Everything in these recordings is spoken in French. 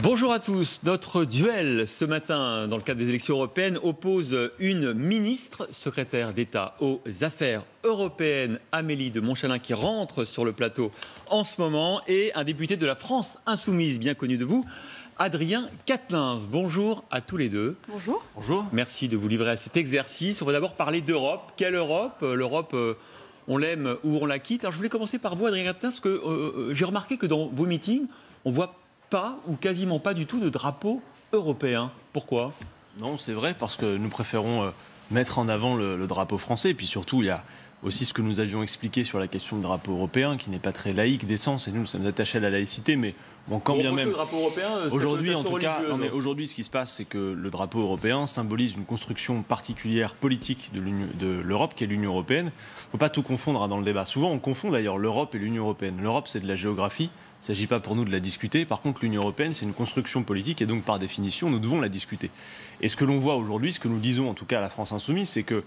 Bonjour à tous. Notre duel ce matin, dans le cadre des élections européennes, oppose une ministre secrétaire d'État aux affaires européennes, Amélie de Montchalin, qui rentre sur le plateau en ce moment, et un député de la France insoumise, bien connu de vous, Adrien Quatennens. Bonjour à tous les deux. Bonjour. Bonjour. Merci de vous livrer à cet exercice. On va d'abord parler d'Europe. Quelle Europe ? L'Europe, on l'aime ou on la quitte. Alors je voulais commencer par vous, Adrien Quatennens, parce que j'ai remarqué que dans vos meetings, on voit pas ou quasiment pas du tout de drapeau européen. Pourquoi ? Non, c'est vrai, parce que nous préférons mettre en avant le drapeau français. Et puis surtout, il y a aussi ce que nous avions expliqué sur la question du drapeau européen, qui n'est pas très laïque d'essence, et nous sommes attachés à la laïcité, mais bon, quand bien même... Le drapeau européen, aujourd'hui, en tout cas, aujourd'hui, ce qui se passe, c'est que le drapeau européen symbolise une construction particulière politique de l'Europe, qui est l'Union européenne. Il ne faut pas tout confondre dans le débat. Souvent, on confond d'ailleurs l'Europe et l'Union européenne. L'Europe, c'est de la géographie. Il ne s'agit pas pour nous de la discuter. Par contre, l'Union européenne, c'est une construction politique et donc, par définition, nous devons la discuter. Et ce que l'on voit aujourd'hui, ce que nous disons en tout cas à la France insoumise, c'est que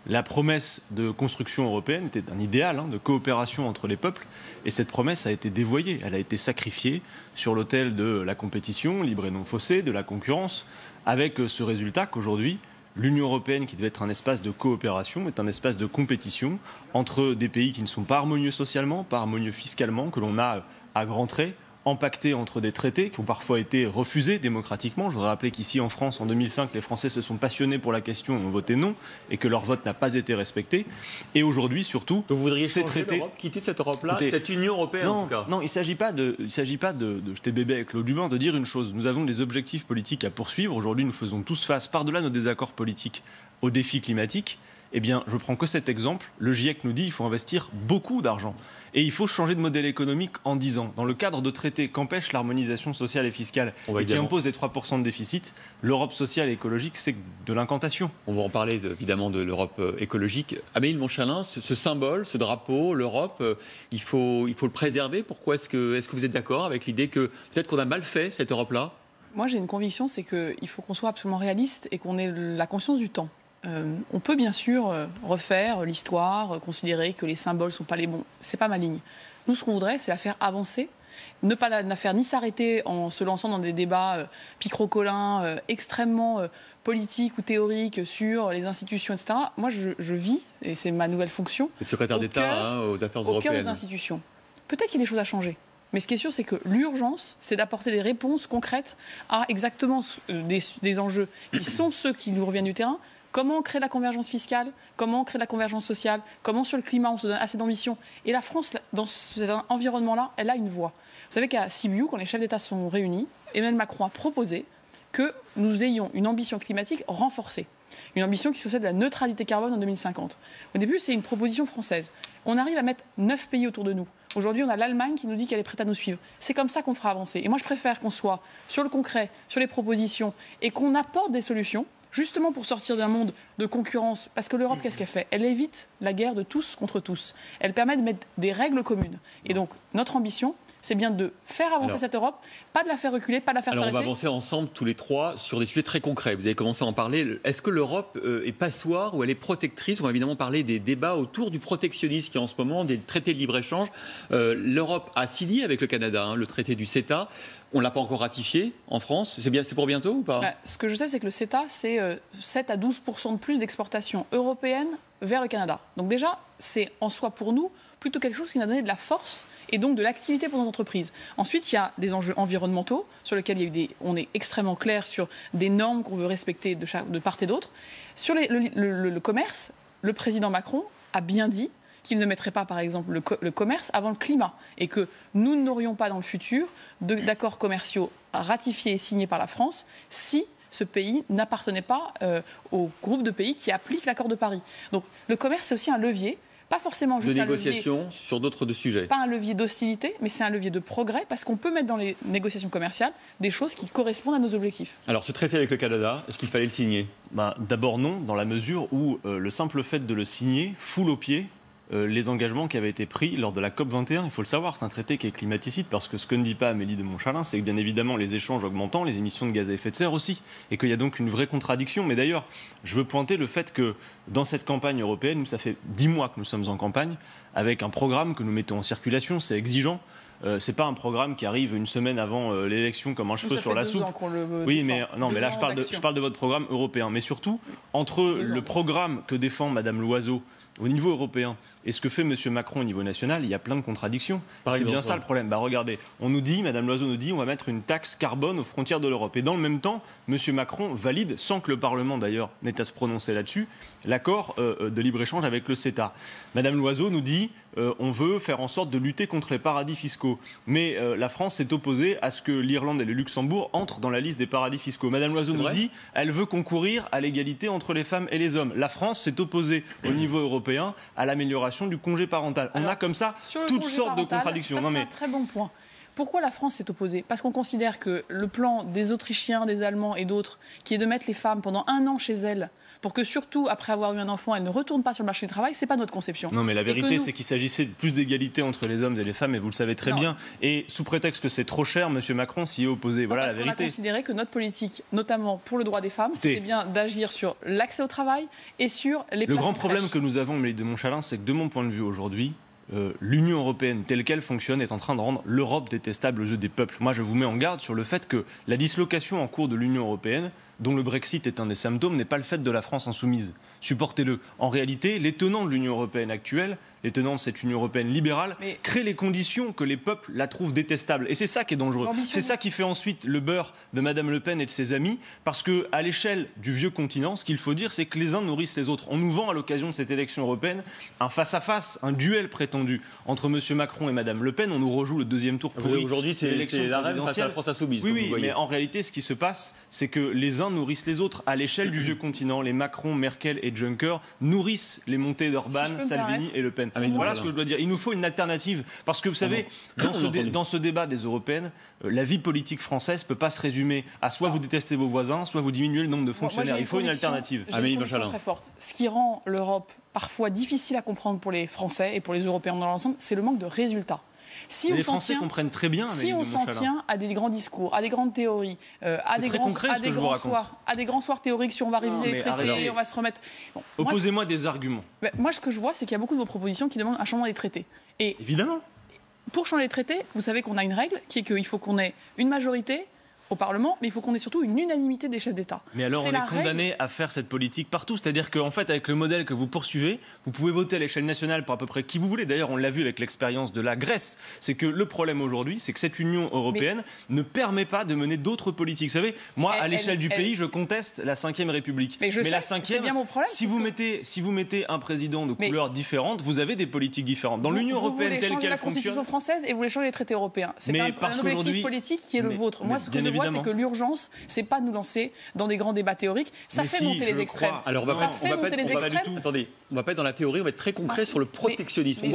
la promesse de construction européenne était un idéal de coopération entre les peuples. Et cette promesse a été dévoyée, elle a été sacrifiée sur l'autel de la compétition, libre et non faussée, de la concurrence, avec ce résultat qu'aujourd'hui, l'Union européenne, qui devait être un espace de coopération, est un espace de compétition entre des pays qui ne sont pas harmonieux socialement, pas harmonieux fiscalement, que l'on a à grands traits, empaquetés entre des traités qui ont parfois été refusés démocratiquement. Je voudrais rappeler qu'ici en France, en 2005, les Français se sont passionnés pour la question et ont voté non, et que leur vote n'a pas été respecté. Et aujourd'hui, surtout, donc vous voudriez ces changer traités... l'Europe, quitter cette Europe-là, cette Union européenne en tout cas. Non, il ne s'agit pas de jeter bébé avec l'eau du bain, de dire une chose. Nous avons des objectifs politiques à poursuivre. Aujourd'hui, nous faisons tous face, par-delà nos désaccords politiques, aux défis climatiques. Eh bien, je prends que cet exemple. Le GIEC nous dit qu'il faut investir beaucoup d'argent. Et il faut changer de modèle économique en 10 ans. Dans le cadre de traités qu'empêche l'harmonisation sociale et fiscale et qui impose les 3% de déficit, l'Europe sociale et écologique, c'est de l'incantation. On va en parler évidemment de l'Europe écologique. Amélie de Montchalin, ce symbole, ce drapeau, l'Europe, il faut le préserver. Pourquoi est-ce que vous êtes d'accord avec l'idée que peut-être qu'on a mal fait cette Europe-là ? Moi, j'ai une conviction, c'est qu'il faut qu'on soit absolument réaliste et qu'on ait la conscience du temps. On peut bien sûr refaire l'histoire, considérer que les symboles ne sont pas les bons. C'est pas ma ligne. Nous, ce qu'on voudrait, c'est la faire avancer, ne pas la faire ni s'arrêter en se lançant dans des débats picrocolins, extrêmement politiques ou théoriques sur les institutions, etc. Moi, je vis, et c'est ma nouvelle fonction, le secrétaire d'État aux affaires européennes. Au cœur des institutions. Peut-être qu'il y a des choses à changer. Mais ce qui est sûr, c'est que l'urgence, c'est d'apporter des réponses concrètes à exactement des enjeux qui sont ceux qui nous reviennent du terrain. Comment créer la convergence fiscale ? Comment créer la convergence sociale ? Comment sur le climat on se donne assez d'ambition ? Et la France, dans cet environnement-là, elle a une voix. Vous savez qu'à Sibiu, quand les chefs d'État sont réunis, Emmanuel Macron a proposé que nous ayons une ambition climatique renforcée. Une ambition qui soit celle de la neutralité carbone en 2050. Au début, c'est une proposition française. On arrive à mettre 9 pays autour de nous. Aujourd'hui, on a l'Allemagne qui nous dit qu'elle est prête à nous suivre. C'est comme ça qu'on fera avancer. Et moi, je préfère qu'on soit sur le concret, sur les propositions, et qu'on apporte des solutions, justement pour sortir d'un monde de concurrence. Parce que l'Europe, qu'est-ce qu'elle fait ? Elle évite la guerre de tous contre tous. Elle permet de mettre des règles communes. Et donc, notre ambition, c'est bien de faire avancer cette Europe, pas de la faire reculer, pas de la faire s'arrêter. On va avancer ensemble tous les trois sur des sujets très concrets. Vous avez commencé à en parler. Est-ce que l'Europe est passoire ou elle est protectrice ? On va évidemment parler des débats autour du protectionnisme qui est en ce moment, des traités de libre-échange. L'Europe a signé avec le Canada le traité du CETA. On ne l'a pas encore ratifié en France. C'est pour bientôt ou pas ? Ce que je sais, c'est que le CETA, c'est 7 à 12% de plus d'exportation européenne vers le Canada. Donc déjà, c'est en soi pour nous plutôt quelque chose qui nous a donné de la force et donc de l'activité pour nos entreprises. Ensuite, il y a des enjeux environnementaux sur lesquels on est extrêmement clair sur des normes qu'on veut respecter de part et d'autre. Sur le commerce, le président Macron a bien dit qu'il ne mettrait pas, par exemple, le commerce avant le climat et que nous n'aurions pas dans le futur d'accords commerciaux ratifiés et signés par la France si ce pays n'appartenait pas au groupe de pays qui appliquent l'accord de Paris. Donc le commerce, c'est aussi un levier. Pas forcément juste de un négociation levier, sur d'autres sujets. Pas un levier d'hostilité, mais c'est un levier de progrès parce qu'on peut mettre dans les négociations commerciales des choses qui correspondent à nos objectifs. Alors, ce traité avec le Canada, est-ce qu'il fallait le signer ? D'abord non, dans la mesure où le simple fait de le signer foule aux pieds les engagements qui avaient été pris lors de la COP21. Il faut le savoir, c'est un traité qui est climaticide, parce que ce que ne dit pas Amélie de Montchalin, c'est que bien évidemment les échanges augmentant, les émissions de gaz à effet de serre aussi, et qu'il y a donc une vraie contradiction. Mais d'ailleurs, je veux pointer le fait que dans cette campagne européenne, ça fait 10 mois que nous sommes en campagne, avec un programme que nous mettons en circulation, c'est exigeant, c'est pas un programme qui arrive une semaine avant l'élection comme un cheveu sur la soupe. Oui, mais là je parle de votre programme européen. Mais surtout, entre le programme que défend Madame Loiseau au niveau européen et ce que fait M. Macron au niveau national, il y a plein de contradictions. C'est bien ça le problème. Regardez, Madame Loiseau nous dit, on va mettre une taxe carbone aux frontières de l'Europe. Et dans le même temps, M. Macron valide, sans que le Parlement d'ailleurs n'ait à se prononcer là-dessus, l'accord de libre-échange avec le CETA. Madame Loiseau nous dit, on veut faire en sorte de lutter contre les paradis fiscaux. Mais la France s'est opposée à ce que l'Irlande et le Luxembourg entrent dans la liste des paradis fiscaux. Madame Loiseau nous dit, elle veut concourir à l'égalité entre les femmes et les hommes. La France s'est opposée au niveau européen à l'amélioration du congé parental. On a comme ça toutes sortes de contradictions. C'est un très bon point. Pourquoi la France s'est opposée? Parce qu'on considère que le plan des Autrichiens, des Allemands et d'autres, qui est de mettre les femmes pendant 1 an chez elles, pour que surtout, après avoir eu un enfant, elles ne retournent pas sur le marché du travail, c'est pas notre conception. Non, mais la vérité, c'est qu'il s'agissait de plus d'égalité entre les hommes et les femmes, et vous le savez très bien. Et sous prétexte que c'est trop cher, M. Macron s'y est opposé. Voilà la vérité. Parce qu'on a considéré que notre politique, notamment pour le droit des femmes, c'était bien d'agir sur l'accès au travail et sur les places. Le grand problème que nous avons, Amélie de Montchalin, c'est que de mon point de vue aujourd'hui, l'Union européenne telle qu'elle fonctionne est en train de rendre l'Europe détestable aux yeux des peuples. Moi, je vous mets en garde sur le fait que la dislocation en cours de l'Union européenne, dont le Brexit est un des symptômes, n'est pas le fait de la France insoumise. Supportez-le. En réalité, les tenants de l'Union européenne actuelle, les tenants de cette Union européenne libérale, créent les conditions que les peuples la trouvent détestable. Et c'est ça qui est dangereux. C'est ça qui fait ensuite le beurre de Madame Le Pen et de ses amis, parce qu'à l'échelle du vieux continent, ce qu'il faut dire, c'est que les uns nourrissent les autres. On nous vend à l'occasion de cette élection européenne un face-à-face, un duel prétendu entre M. Macron et Madame Le Pen. On nous rejoue le deuxième tour pourri. Aujourd'hui, c'est la reine face à la France insoumise. Oui, mais en réalité, ce qui se passe, c'est que les uns nourrissent les autres. À l'échelle du vieux continent, les Macron, Merkel et Juncker nourrissent les montées d'Orban, Salvini et Le Pen. Voilà ce que je dois dire. Il nous faut une alternative. Parce que vous savez, dans ce débat des européennes, la vie politique française ne peut pas se résumer à soit vous détestez vos voisins, soit vous diminuez le nombre de fonctionnaires. Il faut une alternative. J'ai une conviction très forte. Ce qui rend l'Europe parfois difficile à comprendre pour les Français et pour les Européens dans l'ensemble, c'est le manque de résultats. Les Français comprennent très bien. Si on s'en tient à des grands discours, à des grandes théories, à des grands soirs théoriques, si on va réviser les traités, on va se remettre. Opposez-moi des arguments. Moi, ce que je vois, c'est qu'il y a beaucoup de vos propositions qui demandent un changement des traités. Et évidemment. Pour changer les traités, vous savez qu'on a une règle qui est qu'il faut qu'on ait une majorité au Parlement, mais il faut qu'on ait surtout une unanimité des chefs d'État. Mais alors on est condamné à faire cette politique partout. C'est-à-dire qu'en fait, avec le modèle que vous poursuivez, vous pouvez voter à l'échelle nationale pour à peu près qui vous voulez. D'ailleurs, on l'a vu avec l'expérience de la Grèce. C'est que le problème aujourd'hui, c'est que cette Union européenne ne permet pas de mener d'autres politiques. Vous savez, moi, à l'échelle du pays, je conteste la 5e République. Mais la 5e, c'est bien mon problème. Si vous mettez un président de couleur différente, vous avez des politiques différentes. Dans l'Union européenne telle qu'elle fonctionne... Vous voulez changer la Constitution française et vous voulez changer les traités européens. C'est un objectif politique qui est le vôtre. Moi, ce que je vois, c'est que l'urgence, c'est pas de nous lancer dans des grands débats théoriques. Ça fait monter les extrêmes. Alors, attendez, on va pas être dans la théorie, on va être très concret sur le protectionnisme.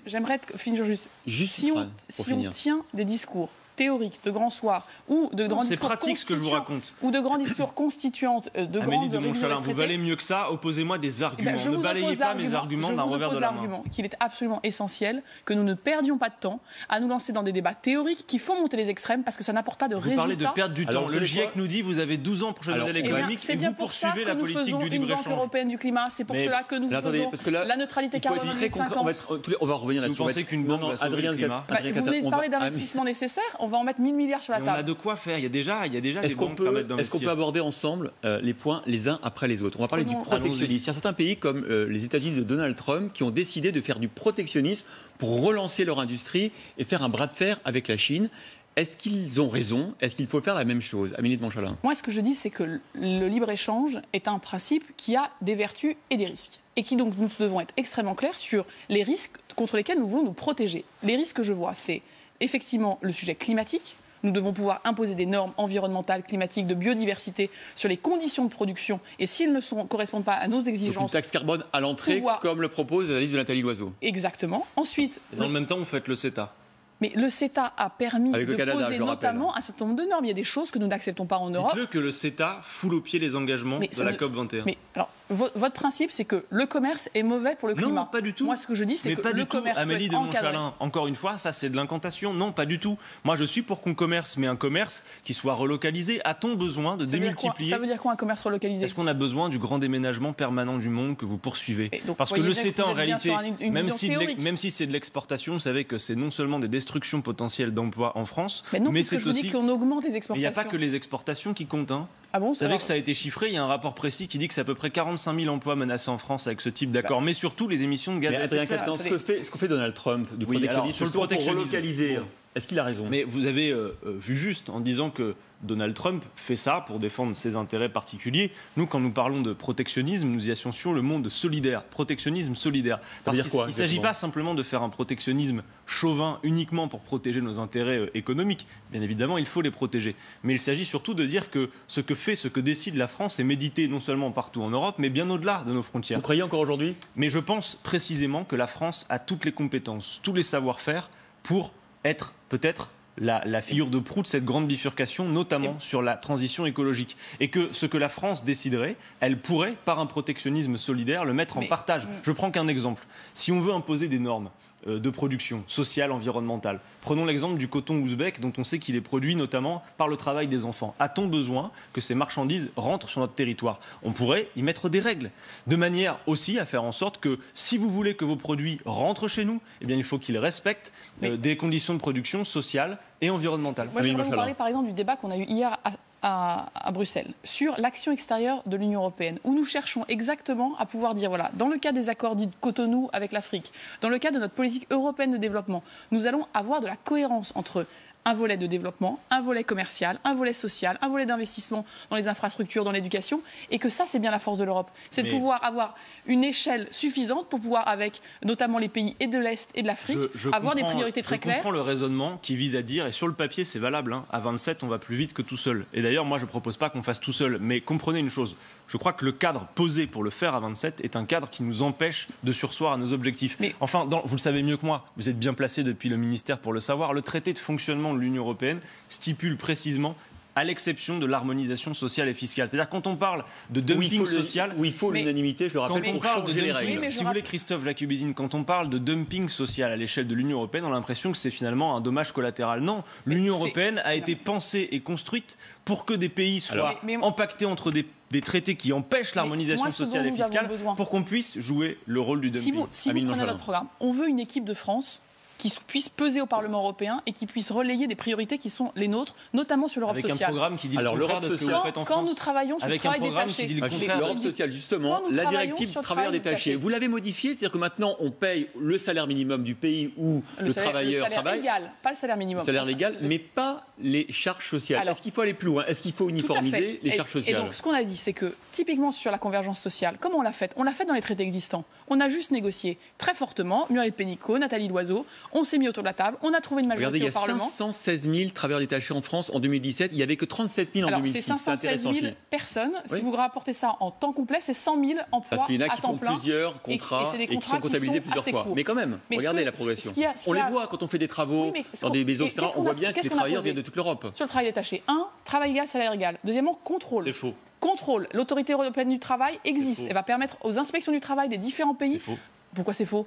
J'aimerais finir juste. Si on tient des discours théoriques, de grands soirs, ou de grands discours pratique ce que je vous raconte. Ou de grands discours constituantes, de grandes Montchalin, vous valez mieux que ça, opposez-moi des arguments. Ne balayez pas mes arguments d'un revers de la main. Je vous oppose l'argument qu'il est absolument essentiel que nous ne perdions pas de temps à nous lancer dans des débats théoriques qui font monter les extrêmes parce que ça n'apporte pas de résultats. Vous parlez de perdre du temps. Le GIEC nous dit vous avez 12 ans pour changer le modèle économique et vous poursuivez la politique du libre-échange. C'est bien pour ça que nous faisons une banque européenne du climat, c'est pour cela que nous faisons la neutralité carbone en 2050. On va revenir là-dessus. Vous pensez qu'une banque va sauver le climat? Vous venez de parler d'investissements nécessaires, on va en mettre 1000 milliards sur la table. On a de quoi faire. Il y a déjà des banques qui permettent d'investir. Est-ce qu'on peut aborder ensemble les points les uns après les autres? On va parler du protectionnisme. Il y a certains pays comme les États-Unis de Donald Trump qui ont décidé de faire du protectionnisme pour relancer leur industrie et faire un bras de fer avec la Chine. Est-ce qu'ils ont raison? Est-ce qu'il faut faire la même chose? Amélie de Montchalin. Moi, ce que je dis, c'est que le libre-échange est un principe qui a des vertus et des risques. Et qui donc, nous devons être extrêmement clairs sur les risques contre lesquels nous voulons nous protéger. Les risques que je vois, c'est effectivement le sujet climatique. Nous devons pouvoir imposer des normes environnementales, climatiques, de biodiversité sur les conditions de production. Et s'ils ne correspondent pas à nos exigences... Donc une taxe carbone à l'entrée, comme le propose la liste de Nathalie Loiseau. Exactement. Ensuite... Et dans le même temps, vous faites le CETA. Mais le CETA a permis de poser notamment un certain nombre de normes. Il y a des choses que nous n'acceptons pas en Europe. Dites-le que le CETA foule au pied les engagements de la COP21. Mais alors, votre principe, c'est que le commerce est mauvais pour le climat. Non, pas du tout. Moi, ce que je dis, c'est que le commerce Amélie de peut être encadré. Montchalin, encore une fois, ça c'est de l'incantation. Non, pas du tout. Moi, je suis pour qu'on commerce, mais un commerce qui soit relocalisé. A-t-on besoin de démultiplier? Ça veut dire quoi un commerce relocalisé? Est-ce qu'on a besoin du grand déménagement permanent du monde que vous poursuivez? Donc, parce que le CETA, en réalité, même si c'est de l'exportation, vous savez que c'est non seulement des destructions potentielles d'emplois en France, mais c'est aussi... qu'on augmente les exportations. Il n'y a pas que les exportations qui comptent. Ah bon, vous savez que ça a été chiffré, il y a un rapport précis qui dit que c'est à peu près 45 000 emplois menacés en France avec ce type d'accord, mais surtout les émissions de gaz à effet de serre. Ce que fait Donald Trump du protectionnisme, sur le protectionnisme, pour relocaliser, est-ce qu'il a raison? Mais vous avez vu juste en disant que Donald Trump fait ça pour défendre ses intérêts particuliers. Nous, quand nous parlons de protectionnisme, nous y associons le monde solidaire, protectionnisme solidaire. Parce qu'il ne s'agit pas simplement de faire un protectionnisme chauvin uniquement pour protéger nos intérêts économiques. Bien évidemment, il faut les protéger. Mais il s'agit surtout de dire que ce que décide la France est médité non seulement partout en Europe, mais bien au-delà de nos frontières. Vous croyez encore aujourd'hui? Mais je pense précisément que la France a toutes les compétences, tous les savoir-faire pour être peut-être la figure de proue de cette grande bifurcation, notamment sur la transition écologique. Et que ce que la France déciderait, elle pourrait, par un protectionnisme solidaire, le mettre en partage. Je prends qu'un exemple. Si on veut imposer des normes de production sociale, environnementale, prenons l'exemple du coton ouzbek, dont on sait qu'il est produit notamment par le travail des enfants. A-t-on besoin que ces marchandises rentrent sur notre territoire? On pourrait y mettre des règles, de manière aussi à faire en sorte que si vous voulez que vos produits rentrent chez nous, eh bien, il faut qu'ils respectent des conditions de production sociales et environnementales. Moi, je voudrais vous parler par exemple du débat qu'on a eu hier à Bruxelles sur l'action extérieure de l'Union européenne, où nous cherchons exactement à pouvoir dire, voilà, dans le cas des accords dits de Cotonou avec l'Afrique, dans le cas de notre politique européenne de développement, nous allons avoir de la cohérence entre un volet de développement, un volet commercial, un volet social, un volet d'investissement dans les infrastructures, dans l'éducation, et que ça, c'est bien la force de l'Europe. C'est de pouvoir avoir une échelle suffisante pour pouvoir, avec notamment les pays et de l'Est et de l'Afrique, avoir des priorités très claires. Je comprends le raisonnement qui vise à dire, et sur le papier, c'est valable, à 27, on va plus vite que tout seul. Et d'ailleurs, moi, je ne propose pas qu'on fasse tout seul, mais comprenez une chose. Je crois que le cadre posé pour le faire à 27 est un cadre qui nous empêche de surseoir à nos objectifs. Enfin, vous le savez mieux que moi, vous êtes bien placé depuis le ministère pour le savoir, le traité de fonctionnement de l'Union européenne stipule précisément, à l'exception de l'harmonisation sociale et fiscale. C'est-à-dire quand on parle de dumping social... Où il faut l'unanimité, je le rappelle, pour changer les règles. Si vous voulez, Christophe Jacubizine, quand on parle de dumping social à l'échelle de l'Union européenne, on a l'impression que c'est finalement un dommage collatéral. Non, l'Union européenne a été pensée et construite pour que des pays soient empaquetés entre des traités qui empêchent l'harmonisation sociale et fiscale pour qu'on puisse jouer le rôle du dumping. Si vous prenez notre programme, on veut une équipe de France qui puisse peser au Parlement européen et qui puisse relayer des priorités qui sont les nôtres, notamment sur l'Europe sociale. Avec un programme qui dit le contraire de ce que vous faites en France. Quand nous travaillons sur le travail détaché. L'Europe sociale, justement, la directive travailleur détaché. Vous l'avez modifiée, c'est-à-dire que maintenant on paye le salaire minimum du pays où le travailleur travaille. Le salaire légal, pas le salaire minimum. Le salaire légal, mais pas les charges sociales. Est-ce qu'il faut aller plus loin? Est-ce qu'il faut uniformiser les charges sociales? Et donc, ce qu'on a dit, c'est que, typiquement sur la convergence sociale, comment on l'a fait? On l'a fait dans les traités existants. On a juste négocié très fortement, Muriel Pénicaud, Nathalie Loiseau, on s'est mis autour de la table, on a trouvé une majorité au Parlement. Il y a 516 000 travailleurs détachés en France en 2017, il n'y avait que 37 000 en 2006. Alors, c'est 516 000 personnes. Si vous rapportez ça en temps complet, c'est 100 000 emplois à temps plein. Parce qu'il y en a qui font plusieurs contrats et qui sont comptabilisés plusieurs fois. Mais quand même, regardez la progression. On les voit quand on fait des travaux dans des maisons, etc. On voit bien que les travailleurs viennent de toute l'Europe. Sur le travail détaché, travail égal, salaire égal. Deuxièmement, contrôle. C'est faux. Contrôle. L'autorité européenne du travail existe. Elle va permettre aux inspections du travail des différents pays. C'est faux. Pourquoi c'est faux?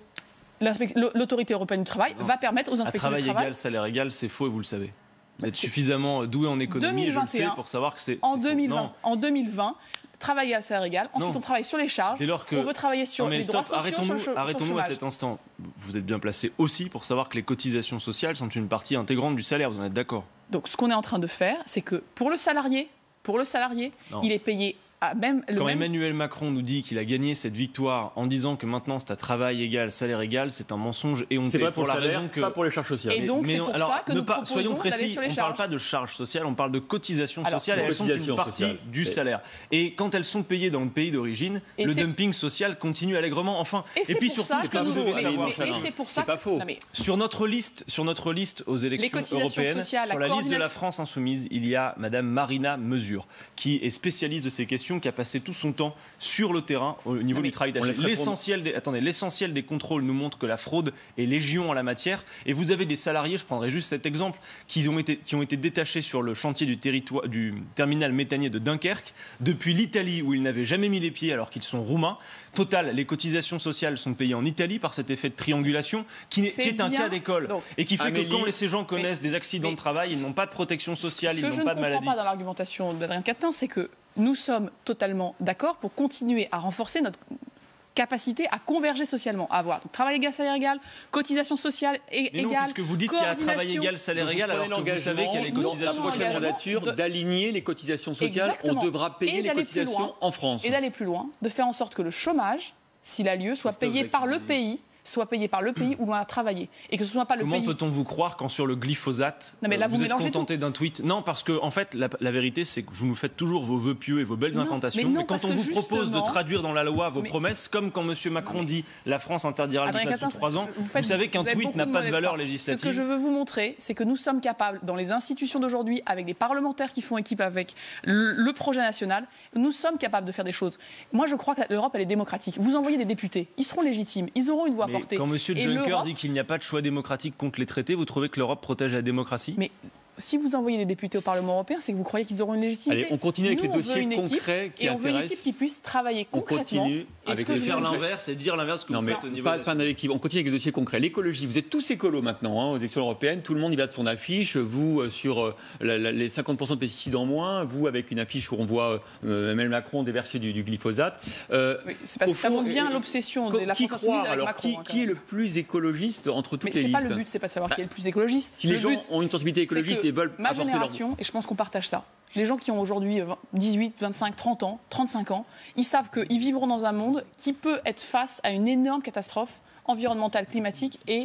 L'autorité européenne du travail va permettre aux inspections du travail... Travail égal, salaire égal, c'est faux et vous le savez. Vous êtes suffisamment doué en économie, je le sais, pour savoir que c'est en 2020, travail égal, salaire égal. Ensuite, on travaille sur les charges. On veut travailler sur les droits sociaux, Arrêtons-nous à cet instant. Vous êtes bien placé aussi pour savoir que les cotisations sociales sont une partie intégrante du salaire. Vous en êtes d'accord? Donc, ce qu'on est en train de faire, c'est que pour le salarié, il est payé Quand Emmanuel Macron nous dit qu'il a gagné cette victoire en disant que maintenant c'est à travail égal, salaire égal, c'est un mensonge et on C'est vrai pour la raison que pas pour les charges sociales. Et donc c'est pour ça que nous proposons soyons précis, d'aller sur les on ne charges. parle pas de charges sociales, on parle de cotisations sociales et elles sont une partie du salaire. Et quand elles sont payées dans le pays d'origine, le dumping social continue allègrement. Enfin, et puis surtout ce que vous devez savoir, c'est pas faux. Sur notre liste aux élections européennes, sur la liste de la France insoumise, il y a Madame Marina Mesure, qui est spécialiste de ces questions organisation qui a passé tout son temps sur le terrain au niveau du travail d'achat. L'essentiel des contrôles nous montre que la fraude est légion en la matière. Et vous avez des salariés, je prendrai juste cet exemple, qui ont été détachés sur le chantier du terminal méthanier de Dunkerque depuis l'Italie où ils n'avaient jamais mis les pieds alors qu'ils sont roumains. Total, les cotisations sociales sont payées en Italie par cet effet de triangulation qui est un cas d'école et qui fait que quand ces gens connaissent des accidents de travail, ils n'ont pas de protection sociale, ils n'ont pas de maladie. Ce que je ne comprends pas dans l'argumentation d'Adrien Quatennens, c'est que nous sommes totalement d'accord pour continuer à renforcer notre capacité à converger socialement, à avoir travail égal, salaire égal, cotisation sociale égale. Mais non, puisque vous dites qu'il y a travail égal, salaire égal, alors que vous savez qu'il y a les cotisations sociales. Mandature d'aligner les cotisations sociales, exactement. On devra payer les cotisations en France. Et d'aller plus loin, de faire en sorte que le chômage, s'il a lieu, soit payé par le pays où l'on a travaillé. Et que ce soit pas le Comment pays... peut-on vous croire quand sur le glyphosate, vous êtes contenté d'un tweet? Non, parce que en fait, la vérité, c'est que vous nous faites toujours vos vœux pieux et vos belles incantations. Mais quand on vous propose de traduire dans la loi vos promesses, comme quand M. Macron dit « la France interdira le glyphosate sous 3 ans », vous savez qu'un tweet n'a pas de valeur législative. Ce que je veux vous montrer, c'est que nous sommes capables, dans les institutions d'aujourd'hui, avec des parlementaires qui font équipe avec le projet national, nous sommes capables de faire des choses. Moi, je crois que l'Europe, elle est démocratique. Vous envoyez des députés, ils seront légitimes, ils auront une voix. Quand M. Juncker dit qu'il n'y a pas de choix démocratique contre les traités, vous trouvez que l'Europe protège la démocratie? Mais si vous envoyez des députés au Parlement européen, c'est que vous croyez qu'ils auront une légitimité. Allez, on continue avec les dossiers concrets qui intéressent. Et on veut une équipe qui puisse travailler concrètement. On continue avec les faire l'inverse et dire l'inverse que vous faites au niveau pas un équipe. On continue avec les dossiers concrets. L'écologie, vous êtes tous écolos maintenant aux élections européennes. Tout le monde y va de son affiche. Vous sur les 50% de pesticides en moins. Vous avec une affiche où on voit Emmanuel Macron déverser du glyphosate. Oui, c'est parce que ça montre bien l'obsession de la France insoumise avec Macron. Qui est le plus écologiste entre toutes les listes? Mais c'est pas le but, c'est pas de savoir qui est le plus écologiste. Si les gens ont une sensibilité écologiste et veulent apporter leur... Et je pense qu'on partage ça. Les gens qui ont aujourd'hui 18, 25, 30 ans, 35 ans, ils savent qu'ils vivront dans un monde qui peut être face à une énorme catastrophe environnementale, climatique et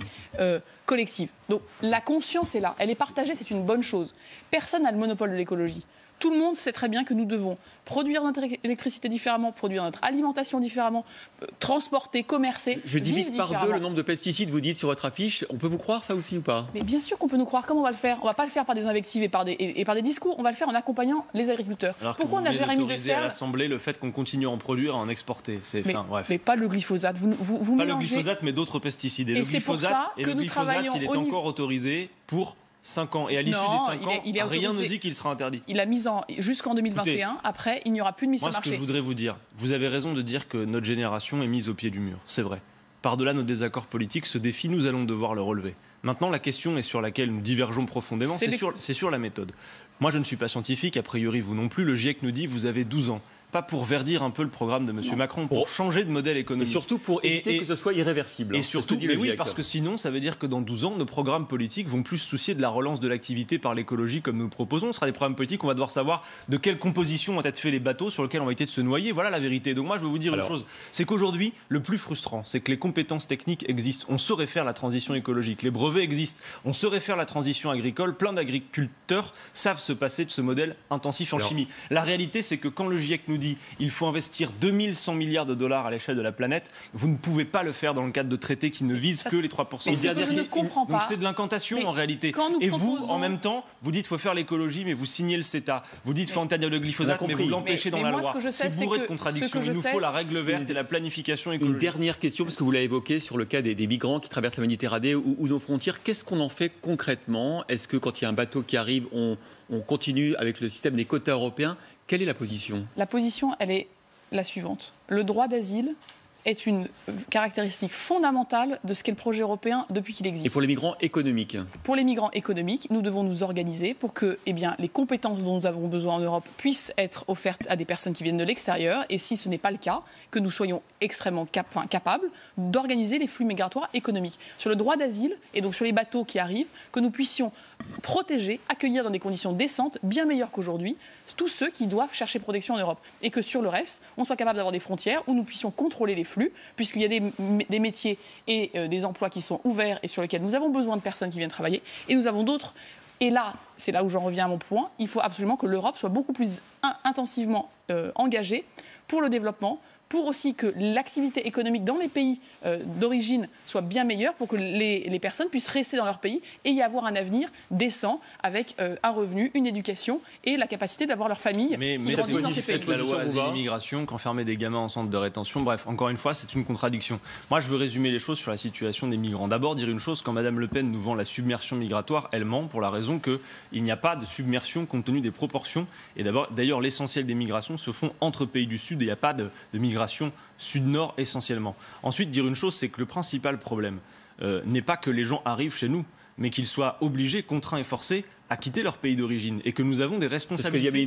collective. Donc la conscience est là, elle est partagée, c'est une bonne chose. Personne n'a le monopole de l'écologie. Tout le monde sait très bien que nous devons produire notre électricité différemment, produire notre alimentation différemment, transporter, commercer. Je divise par 2 le nombre de pesticides, vous dites sur votre affiche. On peut vous croire ça aussi ou pas? Mais bien sûr qu'on peut nous croire. Comment on va le faire? On ne va pas le faire par des invectives et par des discours. On va le faire en accompagnant les agriculteurs. Alors pourquoi on a Jérémy de Serre à l'Assemblée le fait qu'on continue à en produire, à en exporter? Mais pas le glyphosate. Vous pas mélangez... le glyphosate, mais d'autres pesticides. Et le glyphosate, il est encore autorisé pour 5 ans. Et à l'issue des 5 ans, rien ne dit qu'il sera interdit. Il a mis jusqu'en 2021. Écoutez, après, il n'y aura plus de mise sur marché. marché. Ce que je voudrais vous dire, vous avez raison de dire que notre génération est mise au pied du mur. C'est vrai. Par-delà nos désaccords politiques, ce défi, nous allons devoir le relever. Maintenant, la question sur laquelle nous divergeons profondément, c'est sur la méthode. Moi, je ne suis pas scientifique, a priori vous non plus. Le GIEC nous dit vous avez 12 ans. Pas pour verdir un peu le programme de M. Macron, pour changer de modèle économique. Et surtout pour éviter que ce soit irréversible. Et surtout, mais oui, parce que sinon, ça veut dire que dans 12 ans, nos programmes politiques vont plus se soucier de la relance de l'activité par l'écologie comme nous le proposons. Ce sera des programmes politiques, on va devoir savoir de quelle composition vont être faits les bateaux sur lesquels on va éviter de se noyer. Voilà la vérité. Donc moi, je veux vous dire une chose, c'est qu'aujourd'hui, le plus frustrant, c'est que les compétences techniques existent. On saurait faire la transition écologique. Les brevets existent. On saurait faire la transition agricole. Plein d'agriculteurs savent se passer de ce modèle intensif en chimie. La réalité, c'est que quand le GIEC nous dit il faut investir 2100 milliards de dollars à l'échelle de la planète, vous ne pouvez pas le faire dans le cadre de traités qui ne visent que les 3%. Je ne comprends pas. Donc c'est de l'incantation en réalité. Et vous, en même temps, vous dites qu'il faut faire l'écologie, mais vous signez le CETA. Vous dites qu'il faut interdire le glyphosate, mais vous l'empêchez dans la loi. C'est bourré de contradictions. Il nous faut la règle verte et la planification écologique. Une dernière question, parce que vous l'avez évoqué sur le cas des migrants qui traversent la Méditerranée ou nos frontières. Qu'est-ce qu'on en fait concrètement? Est-ce que quand il y a un bateau qui arrive, on continue avec le système des quotas européens? Quelle est la position? La position, elle est la suivante. Le droit d'asile est une caractéristique fondamentale de ce qu'est le projet européen depuis qu'il existe. Et pour les migrants économiques? Pour les migrants économiques, nous devons nous organiser pour que les compétences dont nous avons besoin en Europe puissent être offertes à des personnes qui viennent de l'extérieur. Et si ce n'est pas le cas, que nous soyons extrêmement capables d'organiser les flux migratoires économiques. Sur le droit d'asile, et donc sur les bateaux qui arrivent, que nous puissions protéger, accueillir dans des conditions décentes, bien meilleures qu'aujourd'hui, tous ceux qui doivent chercher protection en Europe. Et que sur le reste, on soit capable d'avoir des frontières où nous puissions contrôler les flux, puisqu'il y a des métiers et des emplois qui sont ouverts et sur lesquels nous avons besoin de personnes qui viennent travailler. Et nous avons d'autres. Et là, c'est là où j'en reviens à mon point, il faut absolument que l'Europe soit beaucoup plus intensivement engagée pour le développement, pour aussi que l'activité économique dans les pays d'origine soit bien meilleure, pour que les personnes puissent rester dans leur pays et y avoir un avenir décent avec un revenu, une éducation et la capacité d'avoir leur famille. Mais c'est aussi fait la loi asile-immigration qu'enfermer des gamins en centre de rétention. Bref, encore une fois, c'est une contradiction. Moi, je veux résumer les choses sur la situation des migrants. D'abord, dire une chose, quand Mme Le Pen nous vend la submersion migratoire, elle ment pour la raison qu'il n'y a pas de submersion compte tenu des proportions. Et d'ailleurs, l'essentiel des migrations se font entre pays du Sud et il n'y a pas de migration sud-nord essentiellement. Ensuite, dire une chose, c'est que le principal problème n'est pas que les gens arrivent chez nous, mais qu'ils soient obligés, contraints et forcés à quitter leur pays d'origine et que nous avons des responsabilités. Oui,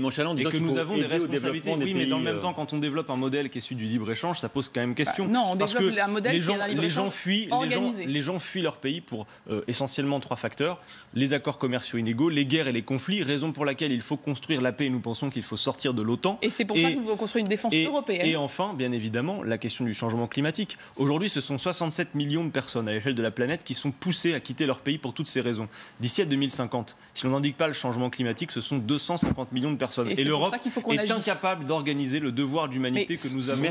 mais dans le même temps, quand on développe un modèle qui est issu du libre-échange, ça pose quand même question. Non, on développe un modèle qui est un libre-échange organisé. Les gens fuient leur pays pour essentiellement 3 facteurs. Les accords commerciaux inégaux, les guerres et les conflits, raison pour laquelle il faut construire la paix et nous pensons qu'il faut sortir de l'OTAN. Et c'est pour ça que nous voulons construire une défense européenne. Et enfin, bien évidemment, la question du changement climatique. Aujourd'hui, ce sont 67 millions de personnes à l'échelle de la planète qui sont poussées à quitter leur pays pour toutes ces raisons. D'ici à 2050, si on n'indique pas le changement climatique, ce sont 250 millions de personnes. Et l'Europe est incapable d'organiser le devoir d'humanité que nous avons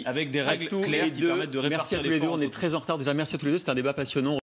avec des règles claires qui permettent de répartir les forces. On est très en retard déjà. Merci à tous les deux. C'était un débat passionnant.